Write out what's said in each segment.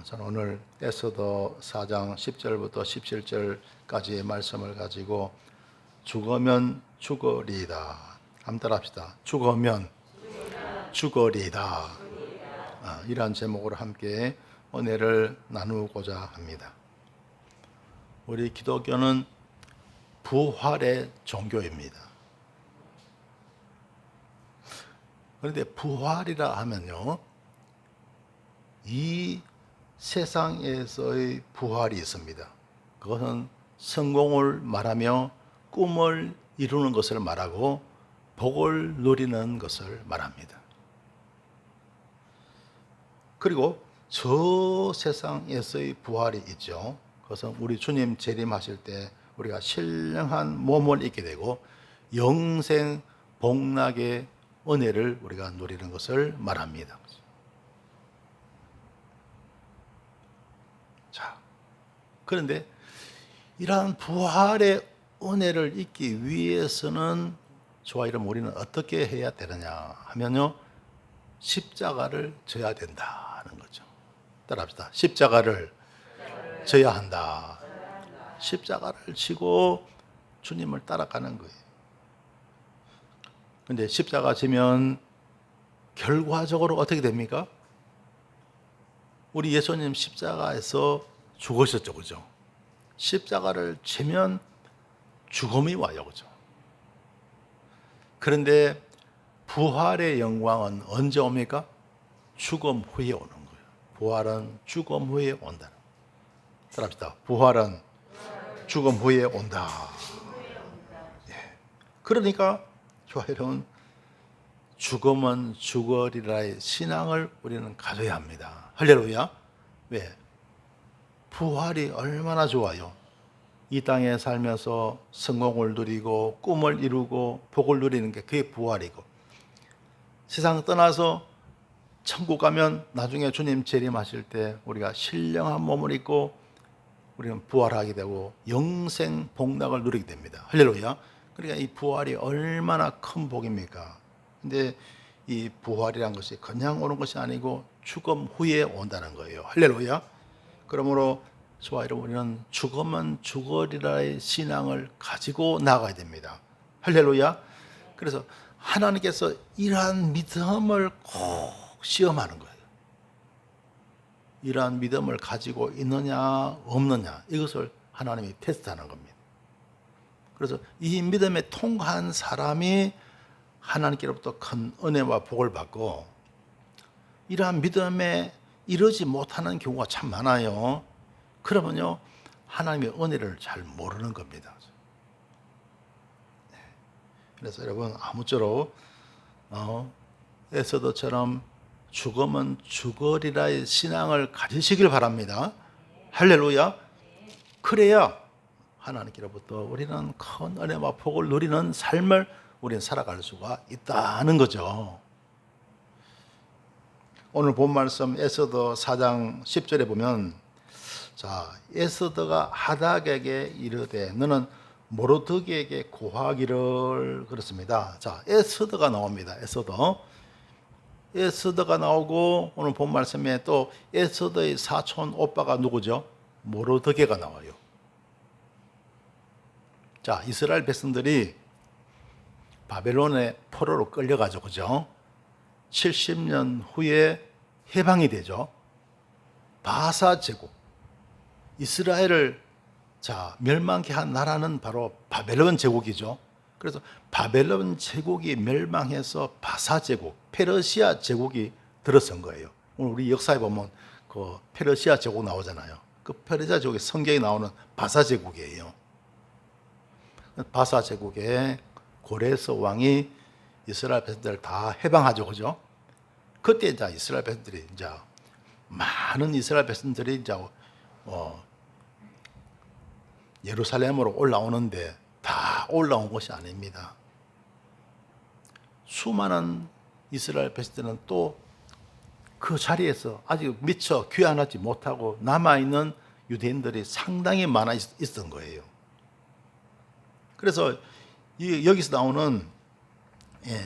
저는 오늘 에스더 4장 10절부터 17절까지의 말씀을 가지고 죽으면 죽으리이다. 한번 따라합시다. 죽으면 죽으리이다. 이러한 제목으로 함께 은혜를 나누고자 합니다. 우리 기독교는 부활의 종교입니다. 그런데 부활이라 하면요, 이 세상에서의 부활이 있습니다. 그것은 성공을 말하며 꿈을 이루는 것을 말하고 복을 누리는 것을 말합니다. 그리고 저 세상에서의 부활이 있죠. 그것은 우리 주님 재림하실 때 우리가 신령한 몸을 입게 되고 영생 복락의 은혜를 우리가 누리는 것을 말합니다. 자, 그런데 이러한 부활의 은혜를 잊기 위해서는 저와 여러분 우리는 어떻게 해야 되느냐 하면요, 십자가를 져야 된다는 거죠. 따라합시다. 십자가를 져야 한다. 십자가를 지고 주님을 따라가는 거예요. 그런데 십자가 지면 결과적으로 어떻게 됩니까? 우리 예수님 십자가에서 죽으셨죠, 그죠? 십자가를 지면 죽음이 와요, 그죠? 그런데 부활의 영광은 언제 옵니까? 죽음 후에 오는 거예요. 부활은 죽음 후에 온다. 따라합시다. 부활은 죽음 후에 온다. 예. 그러니까 저와 여러분, 죽음은 죽으리라의 신앙을 우리는 가져야 합니다. 할렐루야. 왜? 부활이 얼마나 좋아요. 이 땅에 살면서 성공을 누리고 꿈을 이루고 복을 누리는 게 그게 부활이고, 세상 떠나서 천국 가면 나중에 주님 재림하실 때 우리가 신령한 몸을 입고 우리는 부활하게 되고 영생 복락을 누리게 됩니다. 할렐루야. 그러니까 이 부활이 얼마나 큰 복입니까? 근데 이 부활이란 것이 그냥 오는 것이 아니고 죽음 후에 온다는 거예요. 할렐루야. 그러므로 저와 여러분, 우리는 죽으면 죽으리라의 신앙을 가지고 나가야 됩니다. 할렐루야. 그래서 하나님께서 이러한 믿음을 꼭 시험하는 거예요. 이러한 믿음을 가지고 있느냐 없느냐, 이것을 하나님이 테스트하는 겁니다. 그래서 이 믿음에 통과한 사람이 하나님께로부터 큰 은혜와 복을 받고, 이러한 믿음에 이르지 못하는 경우가 참 많아요. 그러면요, 하나님의 은혜를 잘 모르는 겁니다. 그래서 여러분, 아무쪼록 에스더처럼 죽으면 죽으리라의 신앙을 가지시길 바랍니다. 할렐루야. 그래야 하나님께로부터 우리는 큰 은혜와 복을 누리는 삶을 우리는 살아갈 수가 있다는 거죠. 오늘 본 말씀 에스더 4장 10절에 보면, 자, 에스더가 하닥에게 이르되 너는 모르드게에게 고하기를, 그렇습니다. 자, 에스더가 나옵니다. 에스더가 나오고, 오늘 본 말씀에 또 에스더의 사촌 오빠가 누구죠? 모르드게가 나와요. 자, 이스라엘 백성들이 바벨론의 포로로 끌려가죠, 그죠? 70년 후에 해방이 되죠. 바사 제국, 이스라엘을 멸망케 한 나라는 바로 바벨론 제국이죠. 그래서 바벨론 제국이 멸망해서 바사 제국, 페르시아 제국이 들어선 거예요. 오늘 우리 역사에 보면 그 페르시아 제국 나오잖아요. 그 페르시아 제국의 성경에 나오는 바사 제국이에요. 바사 제국의 고레스 왕이 이스라엘 백성들을 다 해방하죠, 그죠? 그때 이제 이스라엘 백성들이 많은 이스라엘 백성들이 예루살렘으로 올라오는데 다 올라온 것이 아닙니다. 수많은 이스라엘 백성들은 또 그 자리에서 아직 미처 귀환하지 못하고 남아있는 유대인들이 상당히 많아 있었던 거예요. 그래서 여기서 나오는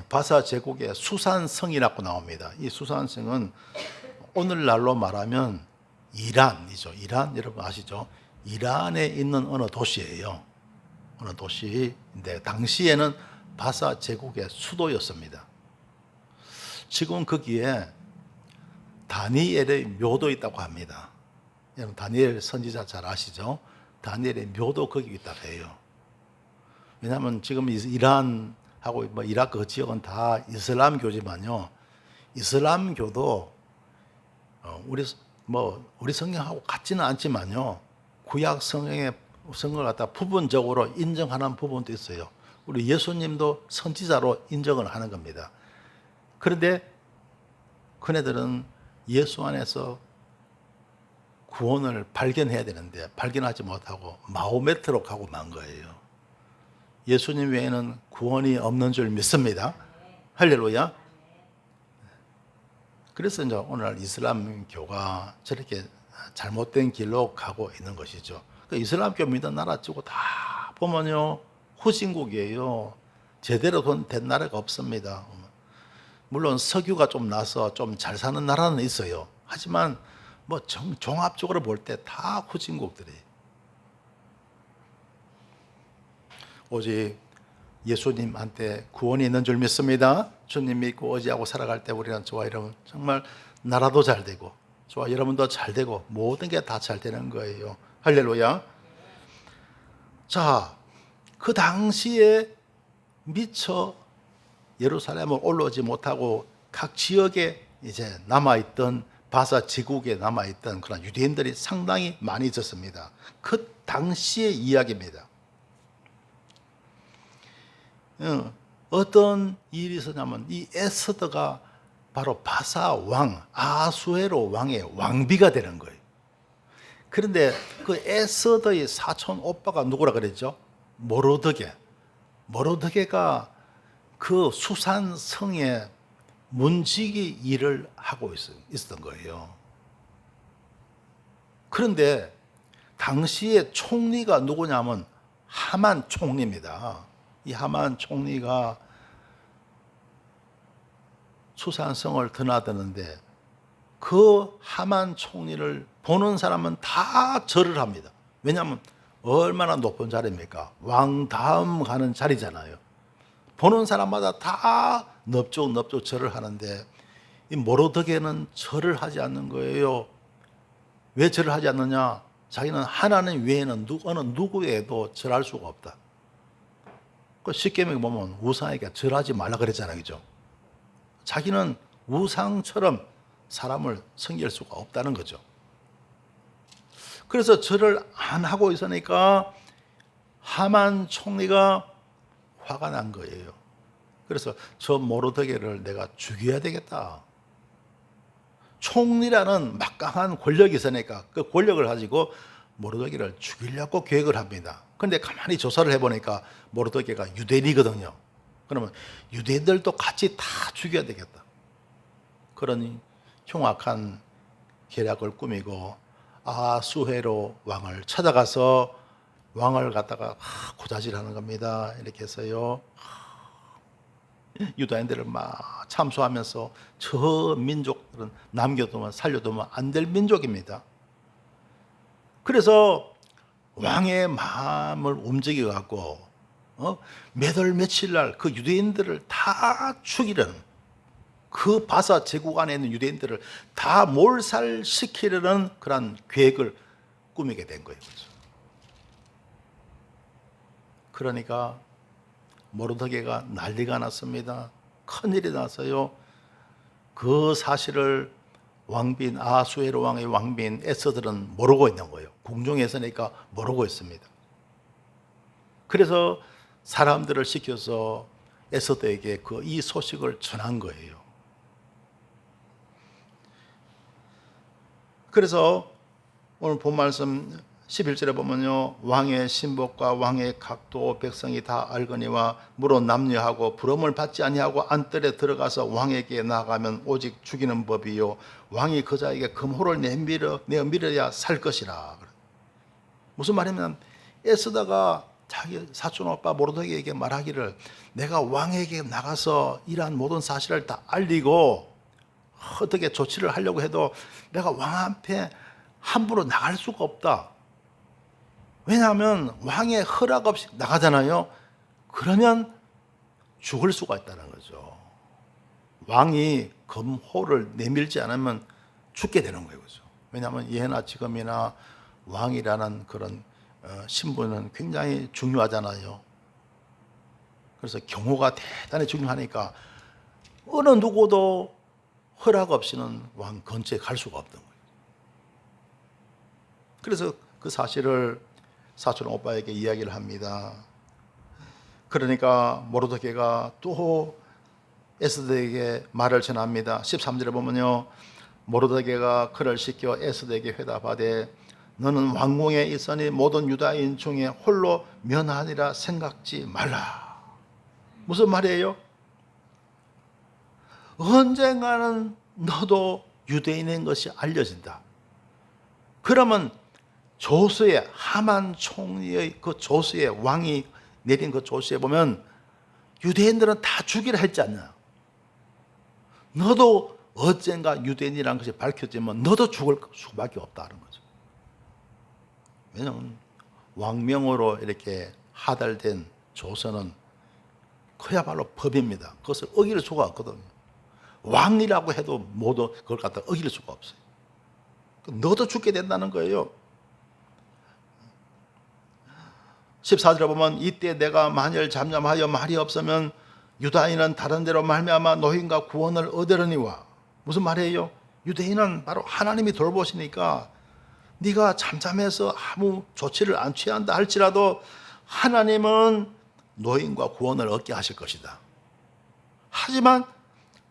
바사 제국의 수산성이라고 나옵니다. 이 수산성은 오늘날로 말하면 이란이죠. 이란 여러분 아시죠? 이란에 있는 어느 도시예요. 어느 도시인데 당시에는 바사 제국의 수도였습니다. 지금 거기에 다니엘의 묘도 있다고 합니다. 여러분 다니엘 선지자 잘 아시죠? 다니엘의 묘도 거기 있다고 해요. 왜냐하면 지금 이란하고 뭐 이라크 그 지역은 다 이슬람교지만요. 이슬람교도 우리 성경하고 같지는 않지만요. 구약 성경을 갖다 부분적으로 인정하는 부분도 있어요. 우리 예수님도 선지자로 인정을 하는 겁니다. 그런데 그네들은 예수 안에서 구원을 발견해야 되는데 발견하지 못하고 마호메트로 가고 만 거예요. 예수님 외에는 구원이 없는 줄 믿습니다. 할렐루야. 그래서 이제 오늘날 이슬람교가 저렇게 잘못된 길로 가고 있는 것이죠. 그 이슬람교 믿는 나라 치고 다 보면요 후진국이에요. 제대로 된 나라가 없습니다. 물론 석유가 좀 나서 좀 잘 사는 나라는 있어요. 하지만 뭐 종합적으로 볼 때 다 후진국들이. 오직 예수님한테 구원이 있는 줄 믿습니다. 주님 믿고 의지하고 살아갈 때 우리는 저와 여러분 정말 나라도 잘 되고 저와 여러분도 잘 되고 모든 게 다 잘 되는 거예요. 할렐루야. 자, 그 당시에 미처 예루살렘을 올라오지 못하고 각 지역에 이제 남아있던 바사 제국에 남아있던 그런 유대인들이 상당히 많이 있었습니다. 그 당시의 이야기입니다. 어떤 일이 있었냐면 이 에스더가 바로 바사 왕 아수에로 왕의 왕비가 되는 거예요. 그런데 그 에스더의 사촌 오빠가 누구라 그랬죠? 모르드게. 모르드게가 그 수산 성에 문지기 일을 하고 있었던 거예요. 그런데 당시에 총리가 누구냐면 하만 총리입니다. 이 하만 총리가 수산성을 드나드는데 그 하만 총리를 보는 사람은 다 절을 합니다. 왜냐하면 얼마나 높은 자리입니까? 왕 다음 가는 자리잖아요. 보는 사람마다 다 넙죽 절을 하는데 이 모르드게는 절을 하지 않는 거예요. 왜 절을 하지 않느냐? 자기는 하나님 외에는 어느 누구에도 절할 수가 없다. 그 십계명에 보면 우상에게 절하지 말라 그랬잖아요, 그죠? 자기는 우상처럼 사람을 섬길 수가 없다는 거죠. 그래서 절을 안 하고 있으니까 하만 총리가 화가 난 거예요. 그래서 저 모르드게를 내가 죽여야 되겠다. 총리라는 막강한 권력이 있으니까 그 권력을 가지고 모르드게를 죽이려고 계획을 합니다. 그런데 가만히 조사를 해보니까 모르드게가 유대인이거든요. 그러면 유대인들도 같이 다 죽여야 되겠다. 그러니 흉악한 계략을 꾸미고 아수헤로 왕을 찾아가서 왕을 갖다가 고자질하는 겁니다. 이렇게 해서요. 유다인들을 막 참소하면서 저 민족들은 남겨두면 살려두면 안 될 민족입니다. 그래서 왕의 마음을 움직여 갖고 몇 월 며칠 날 그 유대인들을 다 죽이려는 그 바사 제국 안에 있는 유대인들을 다 몰살시키려는 그런 계획을 꾸미게 된 거예요. 그러니까 모르드게가 난리가 났습니다. 큰일이 났어요. 그 사실을 왕비인 아수에로 왕의 왕비인 에스더는 모르고 있는 거예요. 궁정에 있으니까 모르고 있습니다. 그래서 사람들을 시켜서 에스더에게 이 소식을 전한 거예요. 그래서 오늘 본 말씀 11절에 보면요, 왕의 신복과 왕의 각도 백성이 다 알거니와 물어 남녀하고 부름을 받지 아니하고 안뜰에 들어가서 왕에게 나아가면 오직 죽이는 법이요 왕이 그자에게 금호를 내어 밀어야 살 것이라. 무슨 말이냐면 에스더가 자기 사촌 오빠 모르드게에게 말하기를 내가 왕에게 나가서 이러한 모든 사실을 다 알리고 어떻게 조치를 하려고 해도 내가 왕 앞에 함부로 나갈 수가 없다. 왜냐하면 왕의 허락 없이 나가잖아요. 그러면 죽을 수가 있다는 거죠. 왕이 검호를 내밀지 않으면 죽게 되는 거예요. 그죠? 왜냐하면 예나 지금이나 왕이라는 그런 신분은 굉장히 중요하잖아요. 그래서 경호가 대단히 중요하니까 어느 누구도 허락 없이는 왕 근처에 갈 수가 없던 거예요. 그래서 그 사실을 사촌 오빠에게 이야기를 합니다. 그러니까 모르드게가 또 에스더에게 말을 전합니다. 13절에 보면요, 모르드게가 그를 시켜 에스더에게 회답하되 너는 왕궁에 있으니 모든 유다인 중에 홀로 면하니라 생각지 말라. 무슨 말이에요? 언젠가는 너도 유대인인 것이 알려진다. 그러면 조서에, 하만 총리의 그 조서에, 왕이 내린 그 조서에 보면 유대인들은 다 죽이라 했지 않냐. 너도 언젠가 유대인이라는 것이 밝혀지면 너도 죽을 수밖에 없다는 거죠. 왜냐하면 왕명으로 이렇게 하달된 조서는 그야말로 법입니다. 그것을 어길 수가 없거든요. 왕이라고 해도 모두 그걸 갖다 어길 수가 없어요. 너도 죽게 된다는 거예요. 14절에 보면 이때 내가 만일 잠잠하여 말이 없으면 유다인은 다른 데로 말미암아 노임과 구원을 얻으려니와. 무슨 말이에요? 유대인은 바로 하나님이 돌보시니까 네가 잠잠해서 아무 조치를 안 취한다 할지라도 하나님은 노임과 구원을 얻게 하실 것이다. 하지만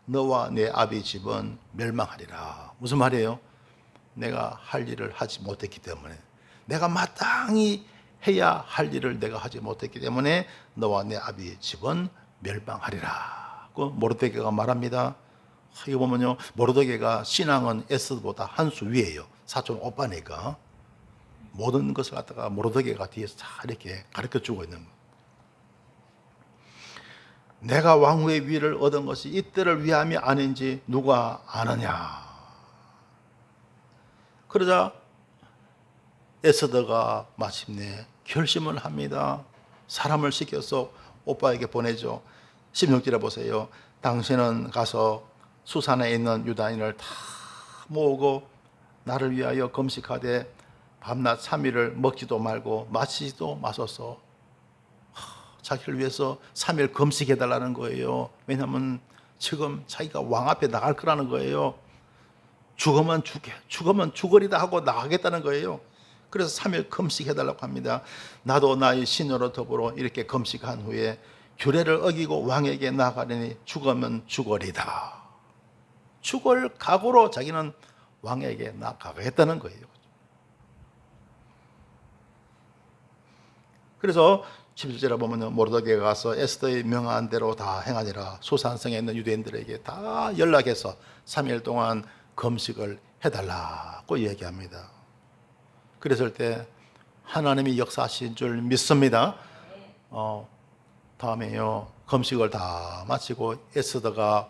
너와 내 아비 집은 멸망하리라. 무슨 말이에요? 내가 할 일을 하지 못했기 때문에, 내가 마땅히 해야 할 일을 내가 하지 못했기 때문에 너와 내 아비 집은 멸망하리라. 그 모르드게가 말합니다. 이거 보면요, 모르드게가 신앙은 에스더보다 한 수 위에요. 사촌 오빠니까 모든 것을 갖다가 모르드게가 뒤에서 다 이렇게 가르쳐 주고 있는 거예요. 내가 왕후의 위를 얻은 것이 이때를 위함이 아닌지 누가 아느냐. 그러자 에스더가 마침내 결심을 합니다. 사람을 시켜서 오빠에게 보내죠. 16절에 보세요. 당신은 가서 수산에 있는 유다인을 다 모으고 나를 위하여 금식하되 밤낮 3일을 먹지도 말고 마시지도 마소서. 자기를 위해서 3일 금식해달라는 거예요. 왜냐하면 지금 자기가 왕 앞에 나갈 거라는 거예요. 죽으면 죽으리다 하고 나가겠다는 거예요. 그래서 3일 금식해달라고 합니다. 나도 나의 신으로 더불어 이렇게 금식한 후에 규례를 어기고 왕에게 나가려니 죽으면 죽으리다. 죽을 각오로 자기는 왕에게 나가겠다는 거예요. 그래서 17절에 보면 모르드게가 가서 에스더의 명한 대로 다 행하니라. 수산성에 있는 유대인들에게 다 연락해서 3일 동안 금식을 해달라고 얘기합니다. 그랬을 때 하나님이 역사하신 줄 믿습니다. 다음에요, 금식을 다 마치고 에스더가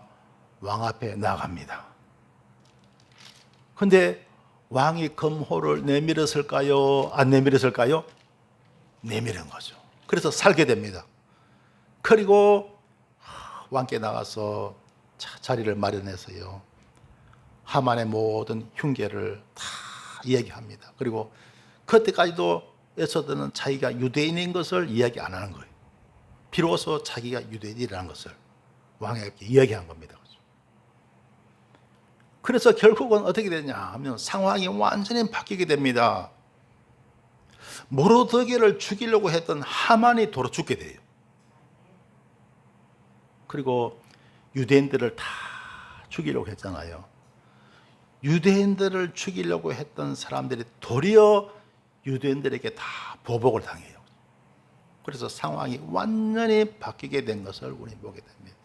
왕 앞에 나갑니다. 근데 왕이 금호를 내밀었을까요? 안 내밀었을까요? 내밀은 거죠. 그래서 살게 됩니다. 그리고 왕께 나가서 자리를 마련해서요, 하만의 모든 흉계를 다 이야기합니다. 그리고 그때까지도 에스더는 자기가 유대인인 것을 이야기 안 하는 거예요. 비로소 자기가 유대인이라는 것을 왕에게 이야기한 겁니다. 그래서 결국은 어떻게 되냐 하면 상황이 완전히 바뀌게 됩니다. 모르드게를 죽이려고 했던 하만이 도로 죽게 돼요. 그리고 유대인들을 다 죽이려고 했잖아요. 유대인들을 죽이려고 했던 사람들이 도리어 유대인들에게 다 보복을 당해요. 그래서 상황이 완전히 바뀌게 된 것을 우리 보게 됩니다.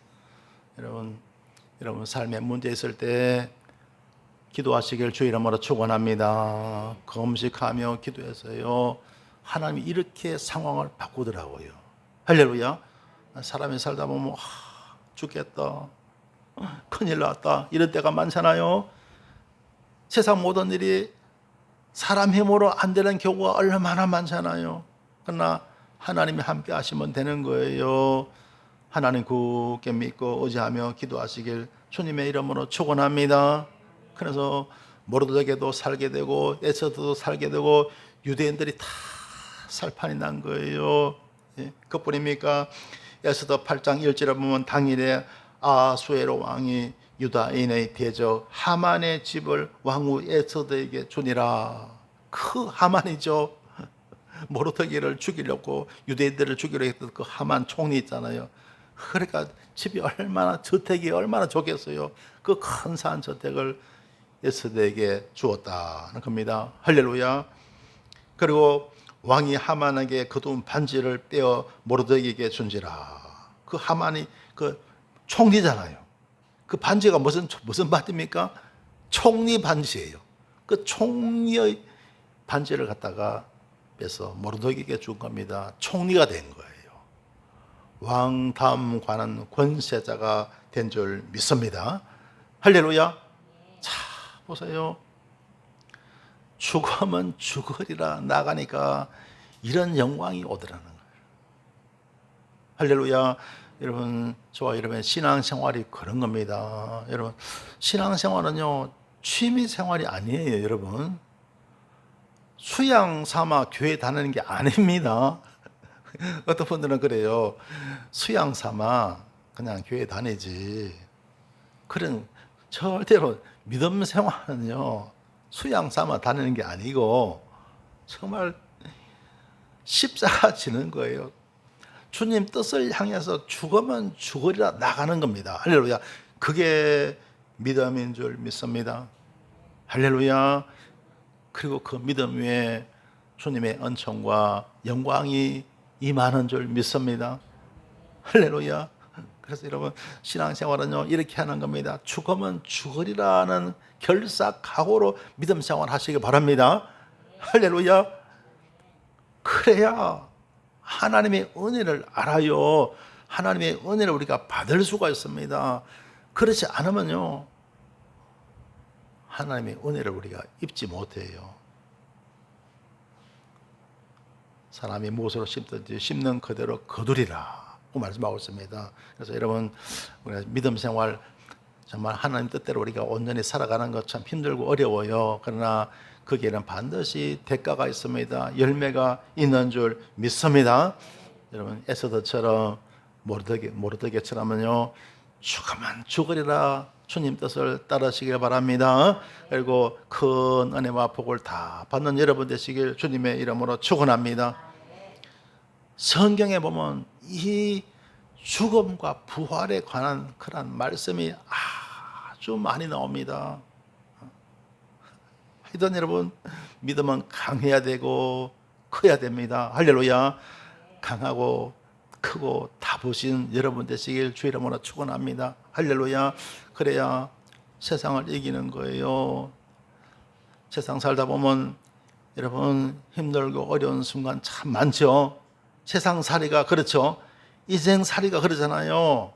여러분 삶에 문제 있을 때 기도하시길 주 이름으로 축원합니다. 금식하며 기도해서요, 하나님이 이렇게 상황을 바꾸더라고요. 할렐루야. 사람이 살다 보면 죽겠다, 큰일 났다 이런 때가 많잖아요. 세상 모든 일이 사람 힘으로 안 되는 경우가 얼마나 많잖아요. 그러나 하나님이 함께 하시면 되는 거예요. 하나님 굳게 믿고 의지하며 기도하시길 주님의 이름으로 축원합니다. 그래서 모르드게도 살게 되고 에스더도 살게 되고 유대인들이 다 살판이 난 거예요. 그뿐입니까? 에스더 8장 1절에 보면 당일에 아수에로 왕이 유다인의 대적 하만의 집을 왕후 에스더에게 주니라. 그 하만이죠. 모르드게를 죽이려고 유대인들을 죽이려고 했던 그 하만 총리 있잖아요. 그러니까 집이 얼마나 저택이 얼마나 좋겠어요. 그 큰 산 저택을 에스더에게 주었다는 겁니다. 할렐루야. 그리고 왕이 하만에게 거두은 반지를 떼어 모르드게에게 준지라. 그 하만이 그 총리잖아요. 그 반지가 무슨 반지입니까? 총리 반지예요. 그 총리의 반지를 갖다가 빼서 모르드게에게 준 겁니다. 총리가 된 거예요. 왕 다음 관한 권세자가 된 줄 믿습니다. 할렐루야. 자, 보세요. 죽으면 죽으리라 나가니까 이런 영광이 오더라는 거예요. 할렐루야. 여러분, 저와 여러분의 신앙생활이 그런 겁니다. 여러분, 신앙생활은요 취미생활이 아니에요. 여러분, 수양 삼아 교회 다니는 게 아닙니다. 어떤 분들은 그래요. 수양 삼아 그냥 교회 다니지. 그런 절대로 믿음 생활은요 수양 삼아 다니는 게 아니고 정말 십자가 지는 거예요. 주님 뜻을 향해서 죽으면 죽으리라 나가는 겁니다. 할렐루야. 그게 믿음인 줄 믿습니다. 할렐루야. 그리고 그 믿음 위에 주님의 은총과 영광이 임하는 줄 믿습니다. 할렐루야. 그래서 여러분, 신앙생활은요 이렇게 하는 겁니다. 죽으면 죽으리라는 결사각오로 믿음 생활 하시기 바랍니다. 할렐루야. 그래야 하나님의 은혜를 알아요. 하나님의 은혜를 우리가 받을 수가 있습니다. 그렇지 않으면요 하나님의 은혜를 우리가 입지 못해요. 사람이 무엇으로 심든지 심는 그대로 거두리라 고 말씀하고 있습니다. 그래서 여러분, 우리 믿음 생활 정말 하나님 뜻대로 우리가 온전히 살아가는 것 참 힘들고 어려워요. 그러나 거기에는 반드시 대가가 있습니다. 열매가 있는 줄 믿습니다. 여러분, 에스더처럼 모르드게처럼은요 죽으면 죽으리라 주님 뜻을 따르시길 바랍니다. 그리고 큰 은혜와 복을 다 받는 여러분 되시길 주님의 이름으로 축원합니다. 성경에 보면 이 죽음과 부활에 관한 그런 말씀이 아주 많이 나옵니다. 하여튼 여러분, 믿음은 강해야 되고 커야 됩니다. 할렐루야. 강하고 크고 다부신 여러분 되시길 주 이름으로 축원합니다. 할렐루야. 그래야 세상을 이기는 거예요. 세상 살다 보면 여러분 힘들고 어려운 순간 참 많죠. 세상살이가 그렇죠. 인생살이가 그러잖아요.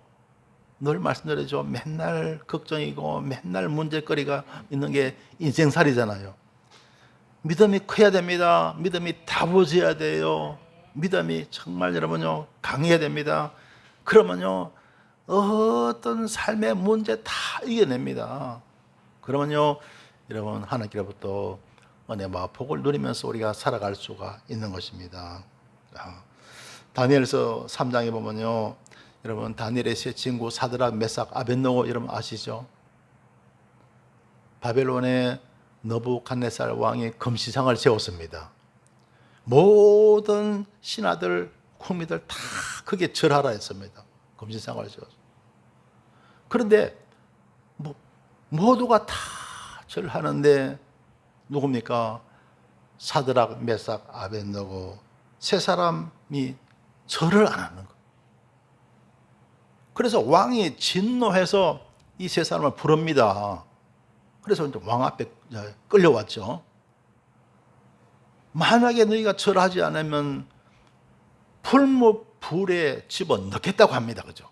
늘 말씀드리죠. 맨날 걱정이고 맨날 문제거리가 있는 게 인생살이잖아요. 믿음이 커야 됩니다. 믿음이 다부져야 돼요. 믿음이 정말 여러분요 강해야 됩니다. 그러면요 어떤 삶의 문제 다 이겨냅니다. 그러면요 여러분 하나님께로부터 은혜와 복을 누리면서 우리가 살아갈 수가 있는 것입니다. 다니엘서 3장에 보면요 여러분 다니엘의 세 친구 사드락 메삭 아벳느고 여러분 아시죠? 바벨론의 느부갓네살 왕이 금시상을 세웠습니다. 모든 신하들 국민들 다 크게 절하라 했습니다. 금시상을 세웠습니다. 그런데 모두가 다 절하는데 누굽니까? 사드락 메삭 아벳느고 세 사람이 절을 안 하는 거예요. 그래서 왕이 진노해서 이 세 사람을 부릅니다. 그래서 이제 왕 앞에 끌려왔죠. 만약에 너희가 절하지 않으면 풀무불에 집어넣겠다고 합니다. 그죠?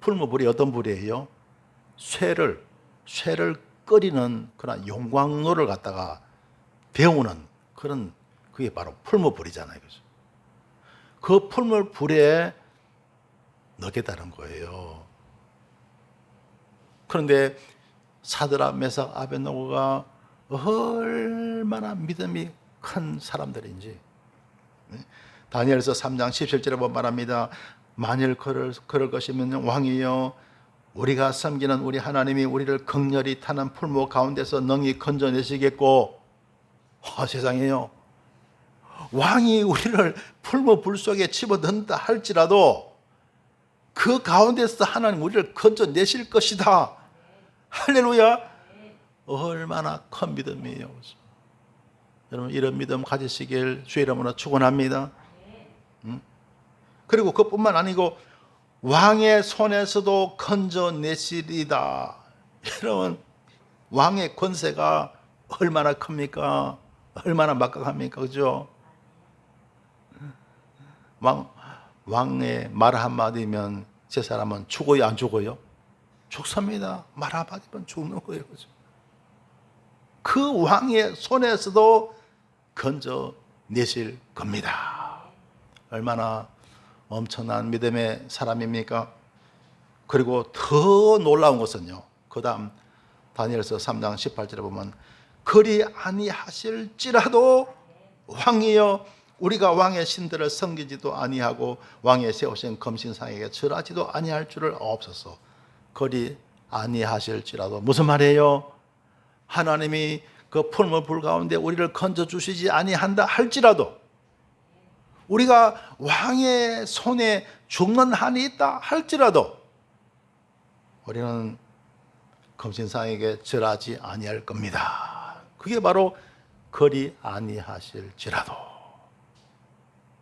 풀무불이 어떤 불이에요? 쇠를 끓이는 그런 용광로를 갖다가 배우는 그런 그게 바로 풀무불이잖아요. 그죠? 그 풀무불에 넣겠다는 거예요. 그런데 사드락, 메삭, 아벳느고가 얼마나 믿음이 큰 사람들인지 다니엘서 3장 17절에 보면 말합니다. 만일 그럴 것이면 왕이여 우리가 섬기는 우리 하나님이 우리를 극렬히 타는 풀무 가운데서 능히 건져내시겠고 세상에요. 왕이 우리를 풀무 불 속에 집어넣는다 할지라도 그 가운데서 하나님 우리를 건져내실 것이다. 할렐루야. 얼마나 큰 믿음이에요. 여러분 이런 믿음 가지시길 주의 이름으로 축원합니다. 그리고 그뿐만 아니고 왕의 손에서도 건져내시리다. 여러분 왕의 권세가 얼마나 큽니까? 얼마나 막강합니까? 그죠? 왕의 말 한마디면 제 사람은 죽어요 안 죽어요? 죽습니다. 말 한마디면 죽는 거예요. 그죠? 그 왕의 손에서도 건져내실 겁니다. 얼마나 엄청난 믿음의 사람입니까? 그리고 더 놀라운 것은요, 그 다음 다니엘서 3장 18절에 보면 그리 아니하실지라도 왕이여 우리가 왕의 신들을 섬기지도 아니하고 왕의 세우신 검신상에게 절하지도 아니할 줄을 아옵소서. 그리 아니하실지라도 무슨 말이에요? 하나님이 그 풀무불 가운데 우리를 건져주시지 아니한다 할지라도 우리가 왕의 손에 죽는 한이 있다 할지라도 우리는 검신상에게 절하지 아니할 겁니다. 그게 바로 그리 아니하실지라도.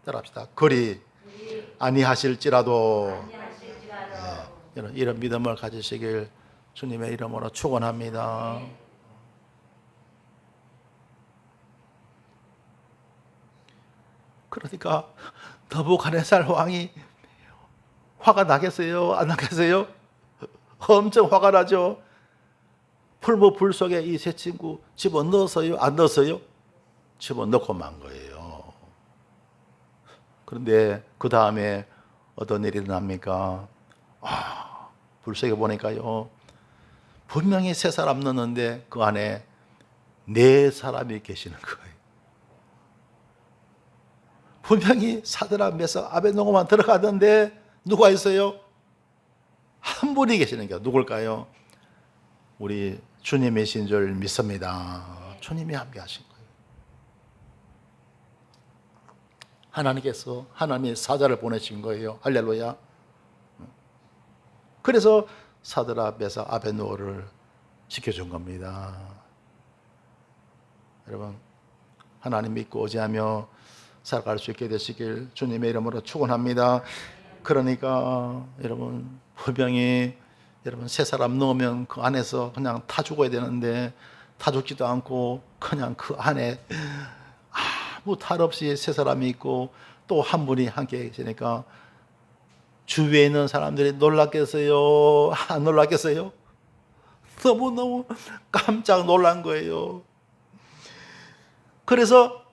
따라합시다. 그리 아니하실지라도. 네, 이런 믿음을 가지시길 주님의 이름으로 축원합니다. 그러니까 느부갓네살 왕이 화가 나겠어요? 안 나겠어요? 엄청 화가 나죠. 풀무불 속에 이 세 친구 집어넣었어요? 안 넣었어요? 집어넣고 만 거예요. 그런데 그 다음에 어떤 일이 일어납니까? 불 속에 보니까요 분명히 세 사람 넣었는데 그 안에 네 사람이 계시는 거예요. 분명히 사드락, 메삭, 아벳느고만 들어가던데 누가 있어요? 한 분이 계시는 게 누굴까요? 우리 주님이신 줄 믿습니다. 주님이 함께 하신 거예요. 하나님께서 하나님의 사자를 보내신 거예요. 할렐루야. 그래서 사드락, 메삭, 아벳느고를 지켜준 겁니다. 여러분 하나님 믿고 의지하며 살아갈 수 있게 되시길 주님의 이름으로 축원합니다. 그러니까 여러분 분명히 여러분 세 사람 넣으면 그 안에서 그냥 타 죽어야 되는데 타 죽지도 않고 그냥 그 안에 아무 탈 없이 세 사람이 있고 또 한 분이 함께 계시니까 주위에 있는 사람들이 놀랐겠어요? 안 놀랐겠어요? 너무너무 깜짝 놀란 거예요. 그래서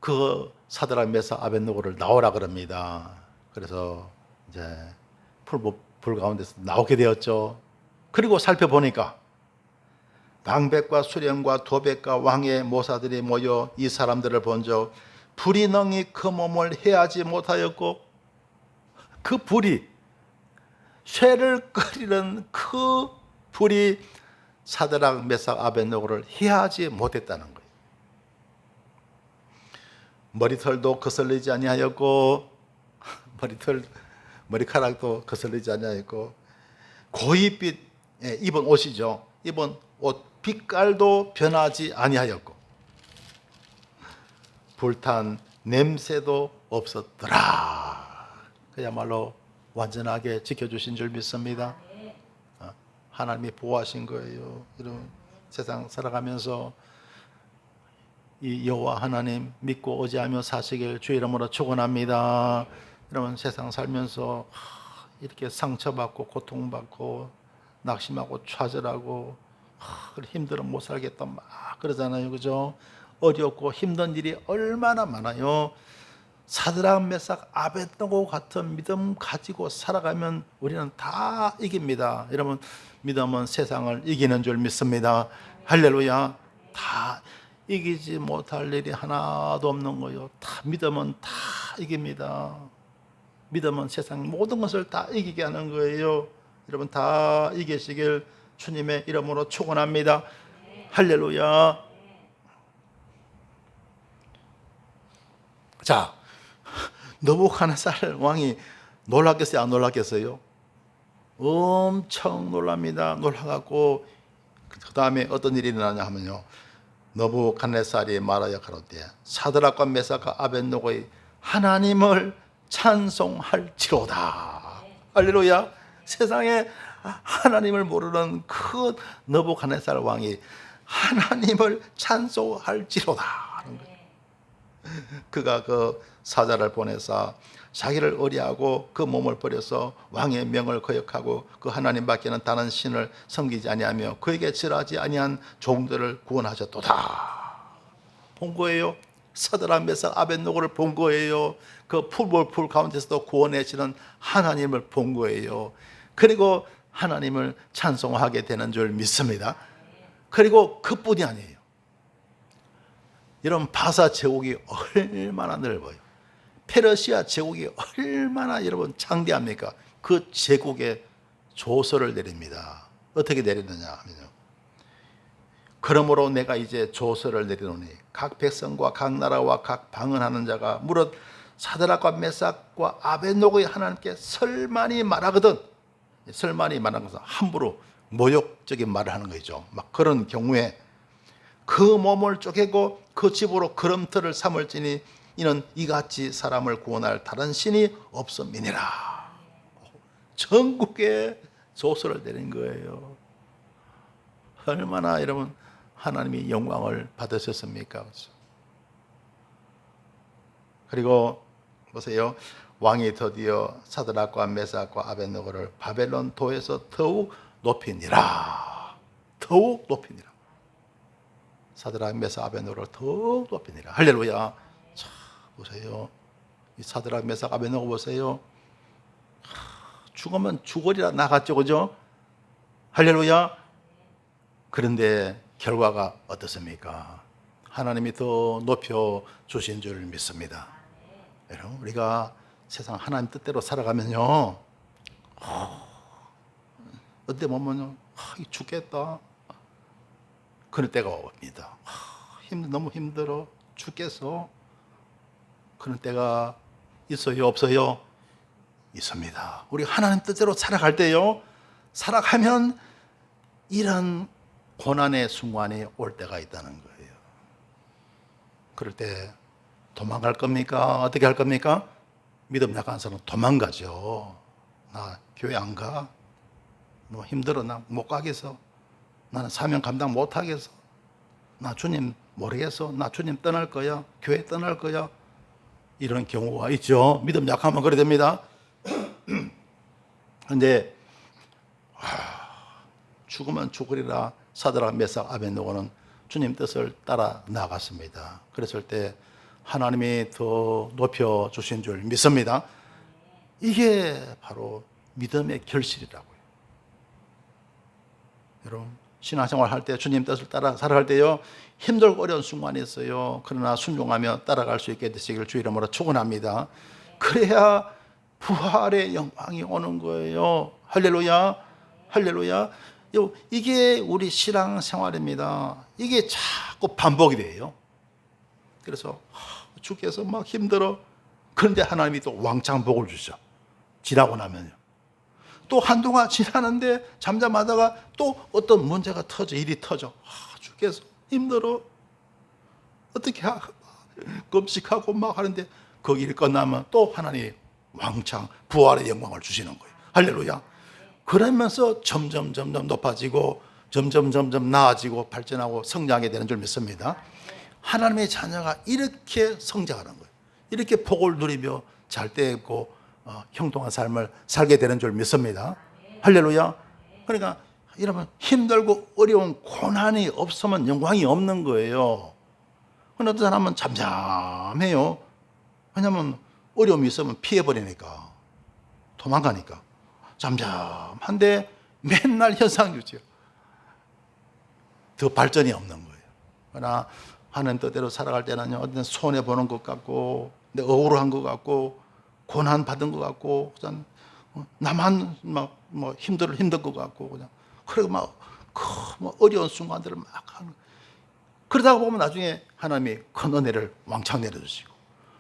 그 사드락, 메삭, 아벳느고를 나오라 그럽니다. 그래서 이제 불 가운데서 나오게 되었죠. 그리고 살펴보니까 방백과 수령과 도백과 왕의 모사들이 모여 이 사람들을 본즉 불이 능히 그 몸을 해하지 못하였고 그 불이 쇠를 끓이는 그 불이 사드락, 메삭, 아벳느고를 해하지 못했다는 거예요. 머리털도 거슬리지 아니하였고 머리카락도 거슬리지 아니하였고 고이빛 입은 옷이죠. 입은 옷 빛깔도 변하지 아니하였고 불탄 냄새도 없었더라. 그야말로 완전하게 지켜주신 줄 믿습니다. 하나님이 보호하신 거예요. 이런 세상 살아가면서 이 여호와 하나님 믿고 의지하며 사시길 주의 이름으로 축원합니다. 여러분 세상 살면서 이렇게 상처받고 고통받고 낙심하고 좌절하고 힘들어 못 살겠다 막 그러잖아요. 그죠? 어렵고 힘든 일이 얼마나 많아요. 사드락, 메삭, 아벳nego 같은 믿음 가지고 살아가면 우리는 다 이깁니다. 여러분, 믿음은 세상을 이기는 줄 믿습니다. 할렐루야. 다 이기지 못할 일이 하나도 없는 거예요. 다 믿음은 다 이깁니다. 믿음은 세상 모든 것을 다 이기게 하는 거예요. 여러분 다 이기시길 주님의 이름으로 축원합니다. 할렐루야. 자, 느부갓네살 왕이 놀랐겠어요? 안 놀랐겠어요? 엄청 놀랍니다. 놀라갖고 그 다음에 어떤 일이 일어나냐 하면요, 느부갓네살이 말하여 가로되 사드락과 메삭과 아벳네고의 하나님을 찬송할지로다. 할렐루야. 세상에 하나님을 모르는 그 느부갓네살 왕이 하나님을 찬송할지로다. 그가 그 사자를 보내서 자기를 의뢰하고 그 몸을 버려서 왕의 명을 거역하고 그 하나님밖에는 다른 신을 섬기지 아니하며 그에게 절하지 아니한 종들을 구원하셨도다. 본 거예요. 사드락, 메삭, 아벳네고를 본 거예요. 그 풀 가운데서도 구원하시는 하나님을 본 거예요. 그리고 하나님을 찬송하게 되는 줄 믿습니다. 그리고 그뿐이 아니에요. 여러분, 바사 제국이 얼마나 넓어요. 페르시아 제국이 얼마나 여러분 창대합니까? 그 제국에 조서를 내립니다. 어떻게 내리느냐 하면요, 그러므로 내가 이제 조서를 내리노니 각 백성과 각 나라와 각 방언하는 자가 무릇 사드락과 메삭과 아벳네고의 하나님께 설만이 말하거든. 설만이 말하는 것은 함부로 모욕적인 말을 하는 거죠. 막 그런 경우에 그 몸을 쪼개고 그 집으로 걸음터를 삼을지니 이는 이같이 사람을 구원할 다른 신이 없음이니라. 전국에 조서를 내린 거예요. 얼마나 여러분 하나님이 영광을 받으셨습니까? 그리고 보세요. 왕이 드디어 사드락과 메삭과 아벳네고를 바벨론 도에서 더욱 높이니라. 더욱 높이니라. 사드락, 메삭, 아벳네고를 더욱 높이니라. 할렐루야. 자, 보세요. 이 사드락, 메삭, 아벳네고 보세요. 죽으면 죽으리라 나갔죠, 그죠? 할렐루야. 그런데 결과가 어떻습니까? 하나님이 더 높여 주신 줄 믿습니다. 여러분, 우리가 세상 하나님 뜻대로 살아가면요, 어때 보면요, 죽겠다 그럴 때가 옵니다. 너무 힘들어 죽겠어 그런 때가 있어요, 없어요? 있습니다. 우리 하나님 뜻대로 살아갈 때요, 살아가면 이런 고난의 순간이 올 때가 있다는 거예요. 그럴 때 도망갈 겁니까? 어떻게 할 겁니까? 믿음 약한 사람은 도망가죠. 나 교회 안 가? 너무 힘들어. 나 못 가겠어. 나는 사명 감당 못 하겠어. 나 주님 모르겠어. 나 주님 떠날 거야. 교회 떠날 거야. 이런 경우가 있죠. 믿음 약하면 그래 됩니다. 그런데 죽으면 죽으리라. 사드락, 메삭, 아벳네고는 주님 뜻을 따라 나갔습니다. 그랬을 때 하나님이 더 높여 주신 줄 믿습니다. 이게 바로 믿음의 결실이라고요. 여러분, 신앙생활 할 때 주님 뜻을 따라 살아갈 때요, 힘들고 어려운 순간이 있어요. 그러나 순종하며 따라갈 수 있게 되시길 주 이름으로 축원합니다. 그래야 부활의 영광이 오는 거예요. 할렐루야. 할렐루야. 이게 우리 신앙생활입니다. 이게 자꾸 반복이 돼요. 그래서 죽겠어, 막 힘들어. 그런데 하나님이 또 왕창 복을 주죠. 지나고 나면요. 또 한동안 지나는데 잠잠하다가 또 어떤 문제가 터져, 일이 터져. 죽겠어, 힘들어. 어떻게 하고 금식하고 막 하는데 그 일이 끝나면 또 하나님이 왕창 부활의 영광을 주시는 거예요. 할렐루야. 그러면서 점점 높아지고 점점 나아지고 발전하고 성장하게 되는 줄 믿습니다. 하나님의 자녀가 이렇게 성장하는 거예요. 이렇게 복을 누리며 잘 되고 형통한 삶을 살게 되는 줄 믿습니다. 할렐루야. 그러니까 여러분, 힘들고 어려운 고난이 없으면 영광이 없는 거예요. 어떤 사람은 잠잠해요. 왜냐하면 어려움이 있으면 피해버리니까, 도망가니까. 잠잠한데 맨날 현상 유지요. 더 발전이 없는 거예요. 그러나 하는 뜻대로 살아갈 때는요, 어떤 손해보는 것 같고, 내 억울한 것 같고, 고난받은 것 같고, 그냥 나만 힘든 것 같고, 그냥. 그리고 어려운 순간들을 막 하는 거예요. 그러다가 보면 나중에 하나님이 큰 은혜를 왕창 내려주시고,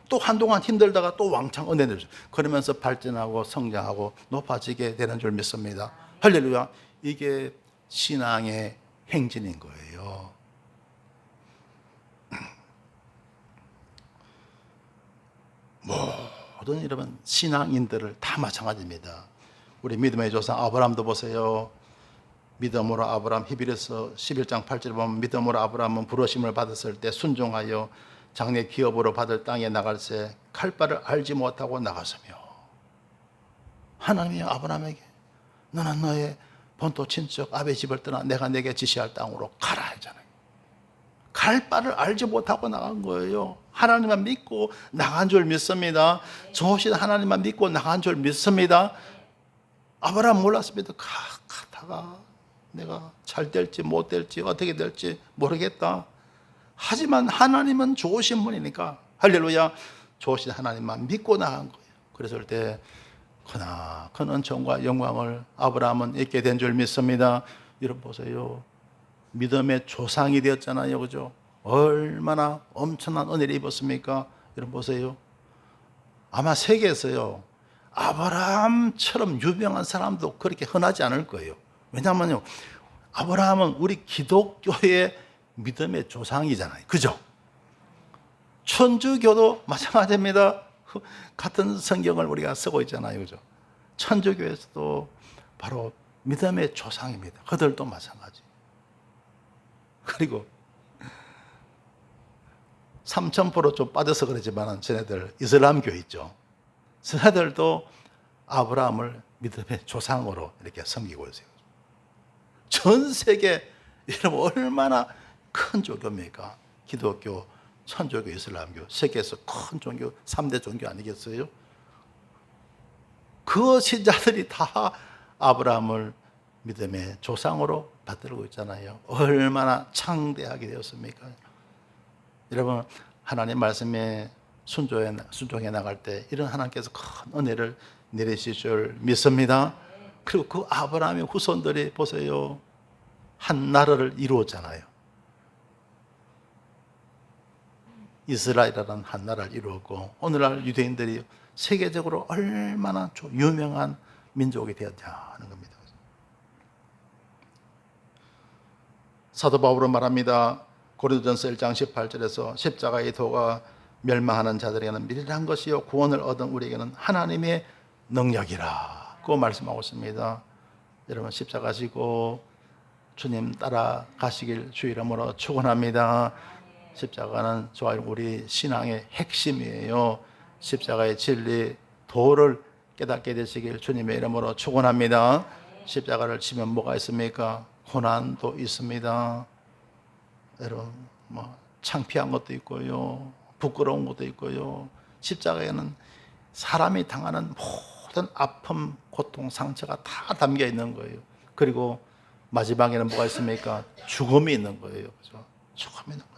또 한동안 힘들다가 또 왕창 은혜 내려주시고, 그러면서 발전하고 성장하고 높아지게 되는 줄 믿습니다. 할렐루야. 이게 신앙의 행진인 거예요. 모든 여러분 신앙인들을 다 마찬가지입니다. 우리 믿음의 조상 아브라함도 보세요. 믿음으로 아브라함, 히브리서 11장 8절에 보면 믿음으로 아브라함은 부르심을 받았을 때 순종하여 장래 기업으로 받을 땅에 나갈새 칼바를 알지 못하고 나갔으며, 하나님이 아브라함에게 너는 너의 본토 친척 아베 집을 떠나 내가 내게 지시할 땅으로 가라 했잖아요. 갈 바를 알지 못하고 나간 거예요. 하나님만 믿고 나간 줄 믿습니다. 좋으신 하나님만 믿고 나간 줄 믿습니다. 아브라함 몰랐습니다. 가다가 내가 잘 될지 못 될지 어떻게 될지 모르겠다. 하지만 하나님은 좋으신 분이니까, 할렐루야, 좋으신 하나님만 믿고 나간 거예요. 그랬을 때 큰 은총과 영광을 아브라함은 잊게 된 줄 믿습니다. 여러분 보세요. 믿음의 조상이 되었잖아요. 그죠? 얼마나 엄청난 은혜를 입었습니까? 여러분 보세요. 아마 세계에서요, 아브라함처럼 유명한 사람도 그렇게 흔하지 않을 거예요. 왜냐하면요, 아브라함은 우리 기독교의 믿음의 조상이잖아요. 그죠? 천주교도 마찬가지입니다. 같은 성경을 우리가 쓰고 있잖아요. 그죠? 천주교에서도 바로 믿음의 조상입니다. 그들도 마찬가지. 그리고 삼천포로 좀 빠져서 그러지만 쟤네들 이슬람교 있죠. 쟤네들도 아브라함을 믿음의 조상으로 이렇게 섬기고 있어요. 전 세계 여러분 얼마나 큰 종교입니까? 기독교, 천주교, 이슬람교, 세계에서 큰 종교, 3대 종교 아니겠어요? 그 신자들이 다 아브라함을 믿음의 조상으로 받들고 있잖아요. 얼마나 창대하게 되었습니까? 여러분, 하나님 말씀에 순종해 나갈 때 이런 하나님께서 큰 은혜를 내리실 줄 믿습니다. 그리고 그 아브라함의 후손들이 보세요. 한 나라를 이루었잖아요. 이스라엘이라는 한 나라를 이루었고, 오늘날 유대인들이 세계적으로 얼마나 유명한 민족이 되었냐는 겁니다. 사도 바울은 말합니다. 고린도전서 1장 18절에서 십자가의 도가 멸망하는 자들에게는 미련한 것이요 구원을 얻은 우리에게는 하나님의 능력이라고 말씀하고 있습니다. 여러분 십자가 지고 주님 따라가시길 주 이름으로 축원합니다. 십자가는 우리 신앙의 핵심이에요. 십자가의 진리, 도를 깨닫게 되시길 주님의 이름으로 축원합니다. 십자가를 치면 뭐가 있습니까? 고난도 있습니다. 여러분 창피한 것도 있고요, 부끄러운 것도 있고요. 십자가에는 사람이 당하는 모든 아픔, 고통, 상처가 다 담겨 있는 거예요. 그리고 마지막에는 뭐가 있습니까? 죽음이 있는 거예요. 그죠? 죽음이 있는 거예요.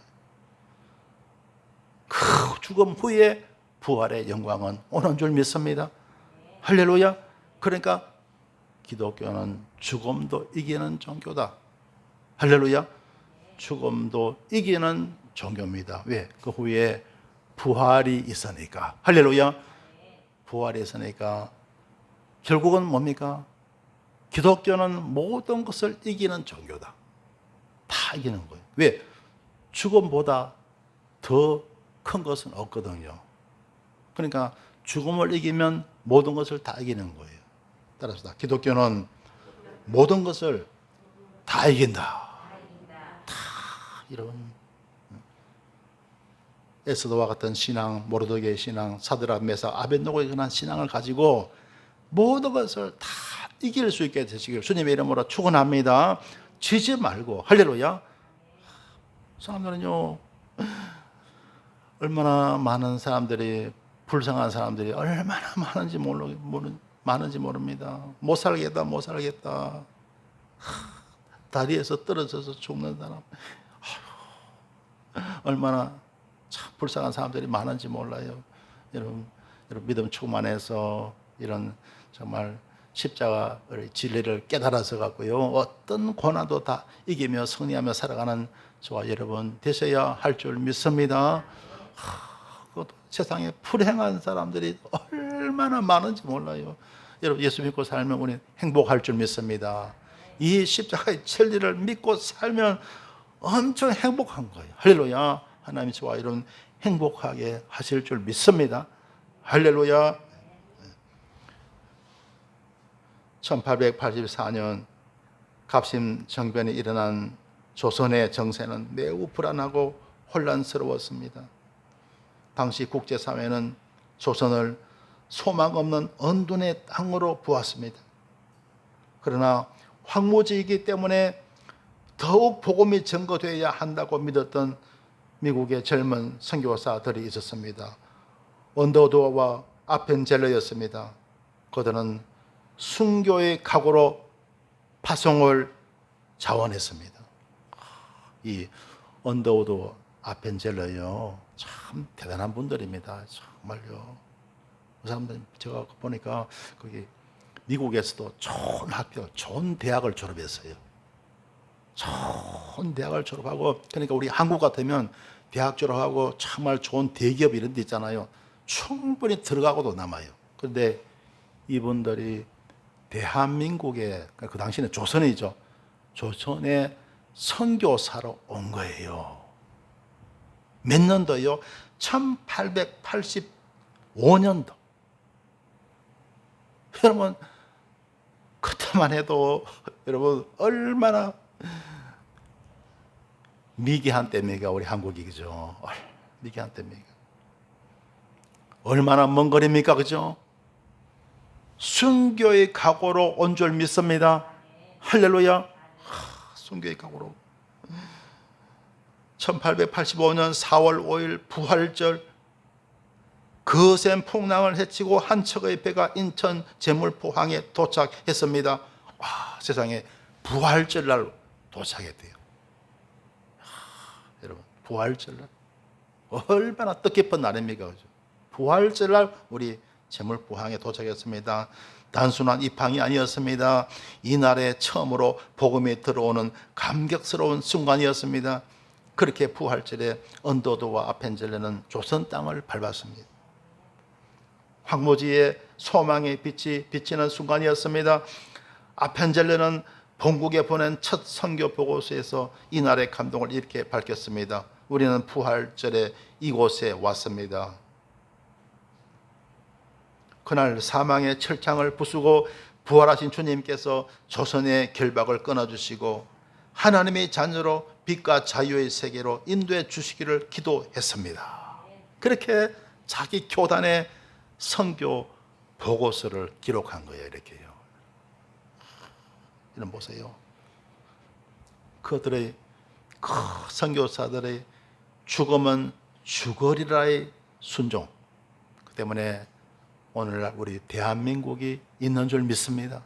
그 죽음 후에 부활의 영광은 오는 줄 믿습니다. 할렐루야. 그러니까 기독교는 죽음도 이기는 종교다. 할렐루야. 죽음도 이기는 종교입니다. 왜? 그 후에 부활이 있으니까. 할렐루야. 부활이 있으니까 결국은 뭡니까? 기독교는 모든 것을 이기는 종교다. 다 이기는 거예요. 왜? 죽음보다 더 큰 것은 없거든요. 그러니까 죽음을 이기면 모든 것을 다 이기는 거예요. 따라서 기독교는 모든 것을 다 이긴다. 다 이런 에스더와 같은 신앙, 모르드게의 신앙, 사드락, 메삭, 아벳노고에 관한 신앙을 가지고 모든 것을 다 이길 수 있게 되시길 주님의 이름으로 축원합니다. 지지 말고. 할렐루야. 사람들은요 얼마나 많은 사람들이, 불쌍한 사람들이 얼마나 많은지 모릅니다. 못 살겠다, 못 살겠다. 다리에서 떨어져서 죽는 사람, 얼마나 참 불쌍한 사람들이 많은지 몰라요. 여러분 믿음 충만해서 이런 정말 십자가의 진리를 깨달아서 갖고요, 어떤 고난도 다 이기며 승리하며 살아가는 저와 여러분 되셔야 할 줄 믿습니다. 세상에 불행한 사람들이 얼마나 많은지 몰라요. 여러분 예수 믿고 살면 우리 행복할 줄 믿습니다. 이 십자가의 진리를 믿고 살면 엄청 행복한 거예요. 할렐루야. 하나님이 저와 여러분 행복하게 하실 줄 믿습니다. 할렐루야. 1884년 갑심정변이 일어난 조선의 정세는 매우 불안하고 혼란스러웠습니다. 당시 국제사회는 조선을 소망 없는 언둔의 땅으로 보았습니다. 그러나 황무지이기 때문에 더욱 복음이 증거되어야 한다고 믿었던 미국의 젊은 선교사들이 있었습니다. 언더도어와 아펜젤러였습니다. 그들은 순교의 각오로 파송을 자원했습니다. 이 언더우드 아펜젤러요, 참 대단한 분들입니다. 정말요. 그 사람들 제가 보니까 거기 미국에서도 좋은 학교, 좋은 대학을 졸업했어요. 좋은 대학을 졸업하고, 그러니까 우리 한국 같으면 대학 졸업하고 정말 좋은 대기업 이런 데 있잖아요. 충분히 들어가고도 남아요. 그런데 이분들이 대한민국에, 그 당시에는 조선이죠. 조선에 선교사로 온 거예요. 몇 년도요? 1885년도. 여러분, 그때만 해도 여러분 얼마나 미개한 때입니까? 우리 한국이, 그죠? 미개한 때입니까? 얼마나 먼 거리입니까? 그죠? 순교의 각오로 온 줄 믿습니다. 할렐루야. 순교의 각오로. 1885년 4월 5일 부활절, 거센 풍랑을 헤치고 한 척의 배가 인천 제물포항에 도착했습니다. 와, 세상에 부활절날 도착했대요. 여러분, 부활절날 얼마나 뜻깊은 날입니까? 그죠? 부활절날 우리 제물포항에 도착했습니다. 단순한 입항이 아니었습니다. 이날에 처음으로 복음이 들어오는 감격스러운 순간이었습니다. 그렇게 부활절에 언더도와 아펜젤러는 조선 땅을 밟았습니다. 황무지의 소망의 빛이 비치는 순간이었습니다. 아펜젤러는 본국에 보낸 첫 선교 보고서에서 이날의 감동을 이렇게 밝혔습니다. 우리는 부활절에 이곳에 왔습니다. 그날 사망의 철창을 부수고 부활하신 주님께서 조선의 결박을 끊어주시고 하나님의 자녀로 빛과 자유의 세계로 인도해 주시기를 기도했습니다. 그렇게 자기 교단의 선교 보고서를 기록한 거예요. 이렇게요. 이런 보세요. 그들의 그 선교사들의 죽음은 죽으리라의 순종. 그 때문에 오늘날 우리 대한민국이 있는 줄 믿습니다.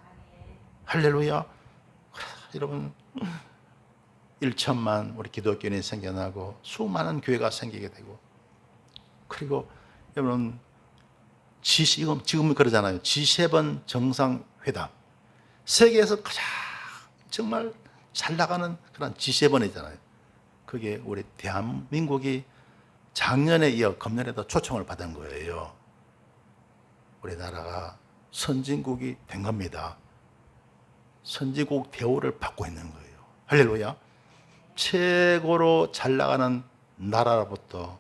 할렐루야. 여러분, 1천만 우리 기독교인이 생겨나고 수많은 교회가 생기게 되고, 그리고 여러분 지금 그러잖아요. G7 정상회담, 세계에서 가장 정말 잘 나가는 그런 G7이잖아요. 그게 우리 대한민국이 작년에 이어 금년에도 초청을 받은 거예요. 우리나라가 선진국이 된 겁니다. 선진국 대우를 받고 있는 거예요. 할렐루야. 최고로 잘 나가는 나라로부터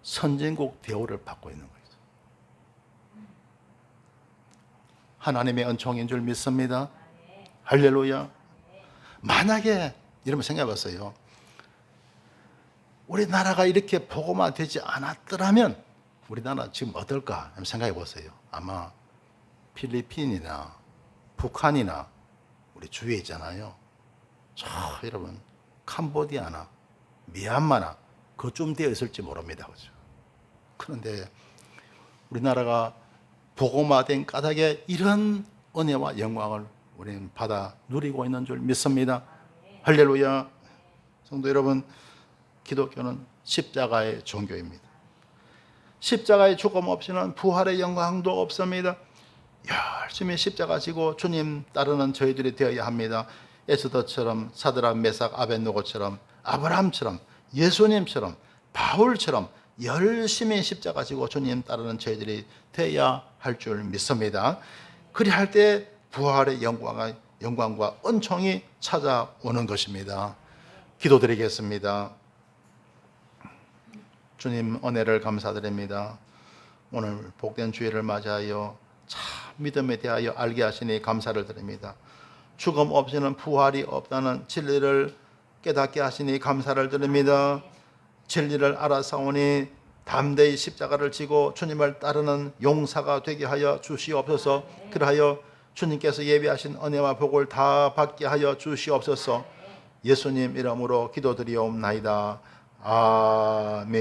선진국 대우를 받고 있는 거예요. 하나님의 은총인 줄 믿습니다. 할렐루야. 만약에 여러분 생각해 봤어요. 우리나라가 이렇게 복음화 되지 않았더라면 우리나라 지금 어떨까 한번 생각해 보세요. 아마 필리핀이나 북한이나 우리 주위에 있잖아요. 여러분 캄보디아나 미얀마나 그쯤 되어 있을지 모릅니다. 그죠? 그런데 우리나라가 복음화된 까닭에 이런 은혜와 영광을 우리는 받아 누리고 있는 줄 믿습니다. 할렐루야. 성도 여러분, 기독교는 십자가의 종교입니다. 십자가의 죽음 없이는 부활의 영광도 없습니다. 열심히 십자가 지고 주님 따르는 저희들이 되어야 합니다. 에스더처럼, 사드락, 메삭, 아벳노고처럼, 아브라함처럼, 예수님처럼, 바울처럼 열심히 십자가 지고 주님 따르는 저희들이 되어야 할 줄 믿습니다. 그리할 때 부활의 영광과 은총이 찾아오는 것입니다. 기도드리겠습니다. 주님 은혜를 감사드립니다. 오늘 복된 주일을 맞이하여 참 믿음에 대하여 알게 하시니 감사를 드립니다. 죽음 없이는 부활이 없다는 진리를 깨닫게 하시니 감사를 드립니다. 진리를 알아사오니 담대히 십자가를 지고 주님을 따르는 용사가 되게 하여 주시옵소서. 그러하여 주님께서 예비하신 은혜와 복을 다 받게 하여 주시옵소서. 예수님 이름으로 기도드리옵나이다. 아멘.